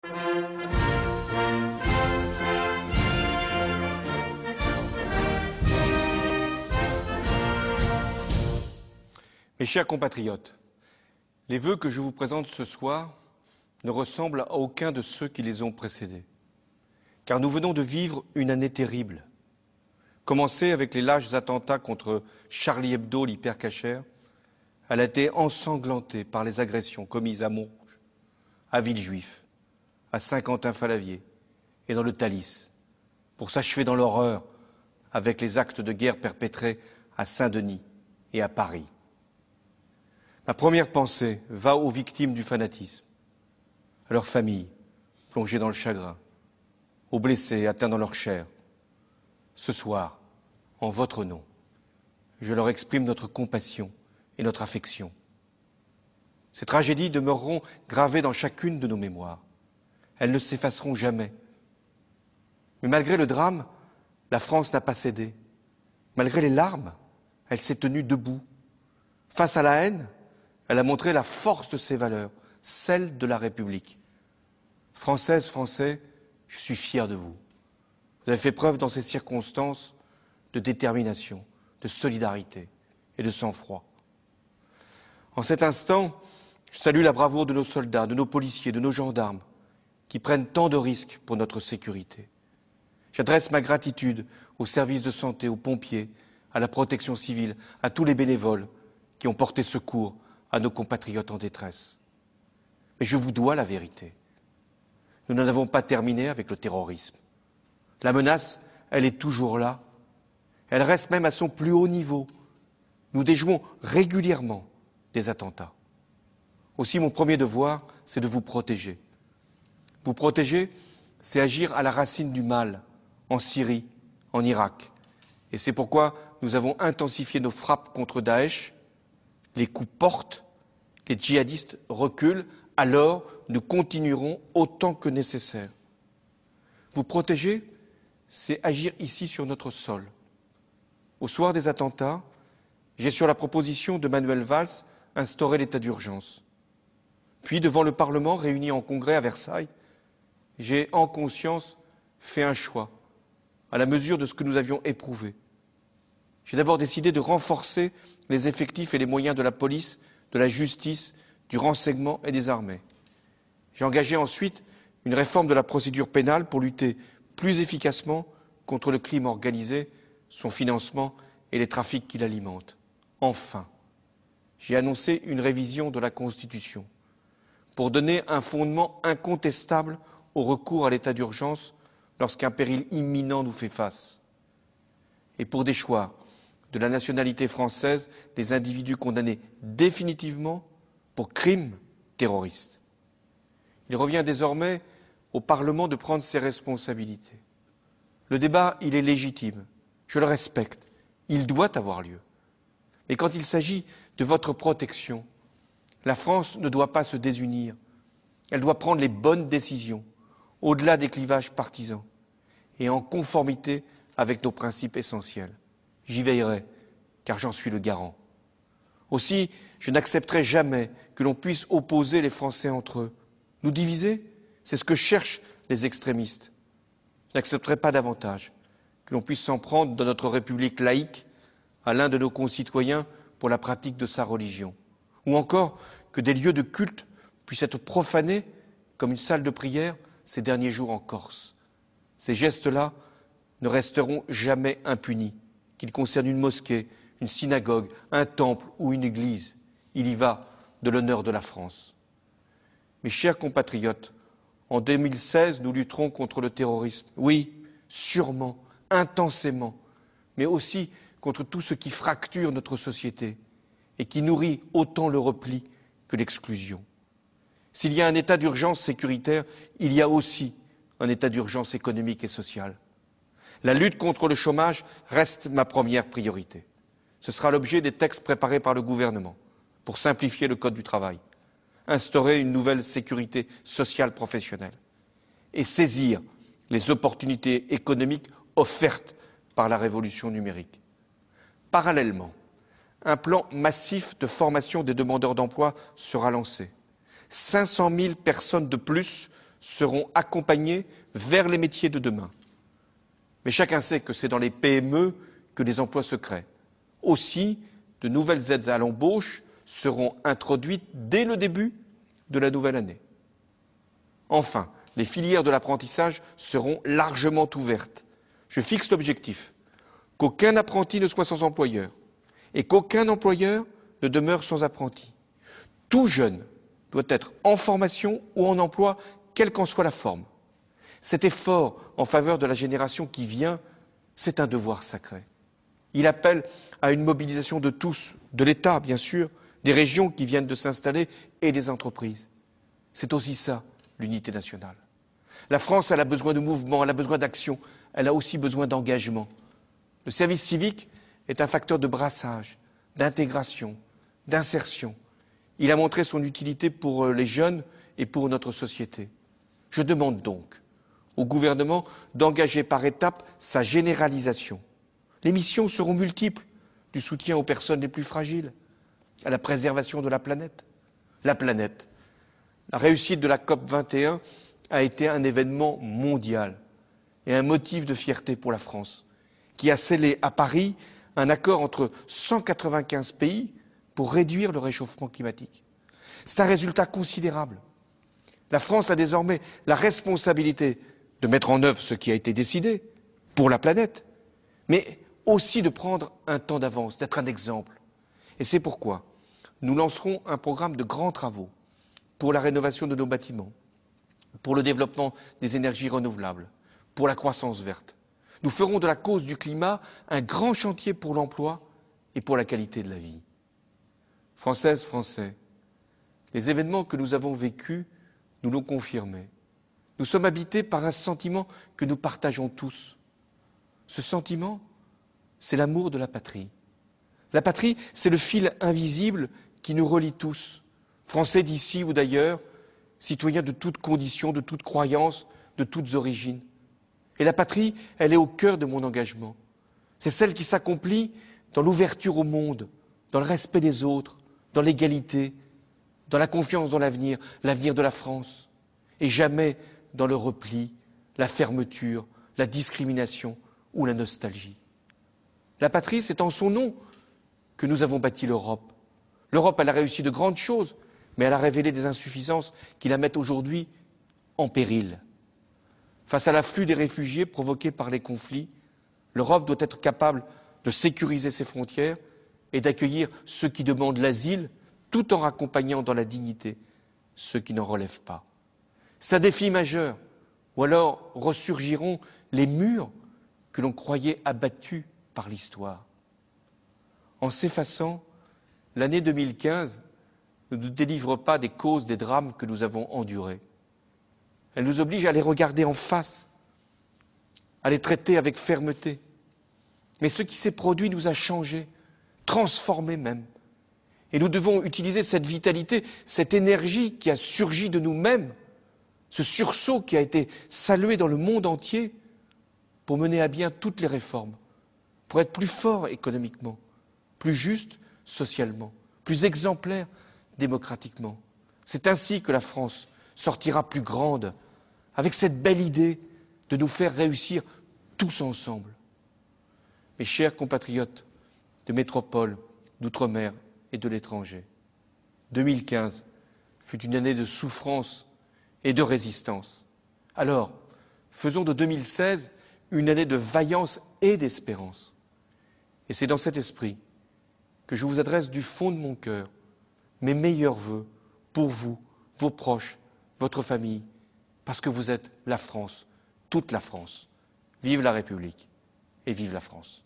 Mes chers compatriotes, les vœux que je vous présente ce soir ne ressemblent à aucun de ceux qui les ont précédés. Car nous venons de vivre une année terrible. Commencée avec les lâches attentats contre Charlie Hebdo, l'hypercachère, elle a été ensanglantée par les agressions commises à Montrouge, à Villejuif, à Saint-Quentin-Fallavier et dans le Thalys, pour s'achever dans l'horreur avec les actes de guerre perpétrés à Saint-Denis et à Paris. Ma première pensée va aux victimes du fanatisme, à leurs familles plongées dans le chagrin, aux blessés atteints dans leur chair. Ce soir, en votre nom, je leur exprime notre compassion et notre affection. Ces tragédies demeureront gravées dans chacune de nos mémoires. Elles ne s'effaceront jamais. Mais malgré le drame, la France n'a pas cédé. Malgré les larmes, elle s'est tenue debout. Face à la haine, elle a montré la force de ses valeurs, celle de la République. Françaises, Français, je suis fier de vous. Vous avez fait preuve dans ces circonstances de détermination, de solidarité et de sang-froid. En cet instant, je salue la bravoure de nos soldats, de nos policiers, de nos gendarmes, qui prennent tant de risques pour notre sécurité. J'adresse ma gratitude aux services de santé, aux pompiers, à la protection civile, à tous les bénévoles qui ont porté secours à nos compatriotes en détresse. Mais je vous dois la vérité. Nous n'en avons pas terminé avec le terrorisme. La menace, elle est toujours là. Elle reste même à son plus haut niveau. Nous déjouons régulièrement des attentats. Aussi, mon premier devoir, c'est de vous protéger. Vous protéger, c'est agir à la racine du mal, en Syrie, en Irak. Et c'est pourquoi nous avons intensifié nos frappes contre Daesh. Les coups portent, les djihadistes reculent, alors nous continuerons autant que nécessaire. Vous protéger, c'est agir ici sur notre sol. Au soir des attentats, j'ai, sur la proposition de Manuel Valls, instauré l'état d'urgence. Puis, devant le Parlement réuni en congrès à Versailles, j'ai, en conscience, fait un choix, à la mesure de ce que nous avions éprouvé. J'ai d'abord décidé de renforcer les effectifs et les moyens de la police, de la justice, du renseignement et des armées. J'ai engagé ensuite une réforme de la procédure pénale pour lutter plus efficacement contre le crime organisé, son financement et les trafics qui l'alimentent. Enfin, j'ai annoncé une révision de la Constitution pour donner un fondement incontestable au recours à l'état d'urgence lorsqu'un péril imminent nous fait face. Et pour déchoir de la nationalité française les individus condamnés définitivement pour crimes terroristes. Il revient désormais au Parlement de prendre ses responsabilités. Le débat, il est légitime, je le respecte, il doit avoir lieu. Mais quand il s'agit de votre protection, la France ne doit pas se désunir. Elle doit prendre les bonnes décisions, au-delà des clivages partisans, et en conformité avec nos principes essentiels. J'y veillerai, car j'en suis le garant. Aussi, je n'accepterai jamais que l'on puisse opposer les Français entre eux. Nous diviser, c'est ce que cherchent les extrémistes. Je n'accepterai pas davantage que l'on puisse s'en prendre dans notre République laïque à l'un de nos concitoyens pour la pratique de sa religion, ou encore que des lieux de culte puissent être profanés comme une salle de prière ces derniers jours en Corse. Ces gestes-là ne resteront jamais impunis, qu'ils concernent une mosquée, une synagogue, un temple ou une église. Il y va de l'honneur de la France. Mes chers compatriotes, en 2016, nous lutterons contre le terrorisme. Oui, sûrement, intensément, mais aussi contre tout ce qui fracture notre société et qui nourrit autant le repli que l'exclusion. S'il y a un état d'urgence sécuritaire, il y a aussi un état d'urgence économique et social. La lutte contre le chômage reste ma première priorité. Ce sera l'objet des textes préparés par le gouvernement pour simplifier le code du travail, instaurer une nouvelle sécurité sociale professionnelle et saisir les opportunités économiques offertes par la révolution numérique. Parallèlement, un plan massif de formation des demandeurs d'emploi sera lancé. 500 000 personnes de plus seront accompagnés vers les métiers de demain. Mais chacun sait que c'est dans les PME que les emplois se créent. Aussi, de nouvelles aides à l'embauche seront introduites dès le début de la nouvelle année. Enfin, les filières de l'apprentissage seront largement ouvertes. Je fixe l'objectif qu'aucun apprenti ne soit sans employeur et qu'aucun employeur ne demeure sans apprenti. Tout jeune doit être en formation ou en emploi, quelle qu'en soit la forme. Cet effort en faveur de la génération qui vient, c'est un devoir sacré. Il appelle à une mobilisation de tous, de l'État bien sûr, des régions qui viennent de s'installer et des entreprises. C'est aussi ça, l'unité nationale. La France, elle a besoin de mouvement, elle a besoin d'action, elle a aussi besoin d'engagement. Le service civique est un facteur de brassage, d'intégration, d'insertion. Il a montré son utilité pour les jeunes et pour notre société. Je demande donc au gouvernement d'engager par étapes sa généralisation. Les missions seront multiples, du soutien aux personnes les plus fragiles, à la préservation de la planète. La planète. La réussite de la COP 21 a été un événement mondial et un motif de fierté pour la France, qui a scellé à Paris un accord entre 195 pays pour réduire le réchauffement climatique. C'est un résultat considérable. La France a désormais la responsabilité de mettre en œuvre ce qui a été décidé pour la planète, mais aussi de prendre un temps d'avance, d'être un exemple. Et c'est pourquoi nous lancerons un programme de grands travaux pour la rénovation de nos bâtiments, pour le développement des énergies renouvelables, pour la croissance verte. Nous ferons de la cause du climat un grand chantier pour l'emploi et pour la qualité de la vie. Françaises, Français, les événements que nous avons vécus nous l'ont confirmé. Nous sommes habités par un sentiment que nous partageons tous. Ce sentiment, c'est l'amour de la patrie. La patrie, c'est le fil invisible qui nous relie tous, Français d'ici ou d'ailleurs, citoyens de toutes conditions, de toutes croyances, de toutes origines. Et la patrie, elle est au cœur de mon engagement. C'est celle qui s'accomplit dans l'ouverture au monde, dans le respect des autres, dans l'égalité, dans la confiance dans l'avenir, l'avenir de la France, et jamais dans le repli, la fermeture, la discrimination ou la nostalgie. La patrie, c'est en son nom que nous avons bâti l'Europe. L'Europe, elle a réussi de grandes choses, mais elle a révélé des insuffisances qui la mettent aujourd'hui en péril. Face à l'afflux des réfugiés provoqués par les conflits, l'Europe doit être capable de sécuriser ses frontières et d'accueillir ceux qui demandent l'asile, tout en accompagnant dans la dignité ceux qui n'en relèvent pas. C'est un défi majeur, ou alors ressurgiront les murs que l'on croyait abattus par l'histoire. En s'effaçant, l'année 2015 ne nous délivre pas des causes des drames que nous avons endurés. Elle nous oblige à les regarder en face, à les traiter avec fermeté. Mais ce qui s'est produit nous a changés, transformés même. Et nous devons utiliser cette vitalité, cette énergie qui a surgi de nous-mêmes, ce sursaut qui a été salué dans le monde entier, pour mener à bien toutes les réformes, pour être plus fort économiquement, plus juste socialement, plus exemplaire démocratiquement. C'est ainsi que la France sortira plus grande, avec cette belle idée de nous faire réussir tous ensemble. Mes chers compatriotes de métropole, d'outre-mer et de l'étranger, 2015 fut une année de souffrance et de résistance. Alors, faisons de 2016 une année de vaillance et d'espérance. Et c'est dans cet esprit que je vous adresse du fond de mon cœur mes meilleurs vœux pour vous, vos proches, votre famille, parce que vous êtes la France, toute la France. Vive la République et vive la France.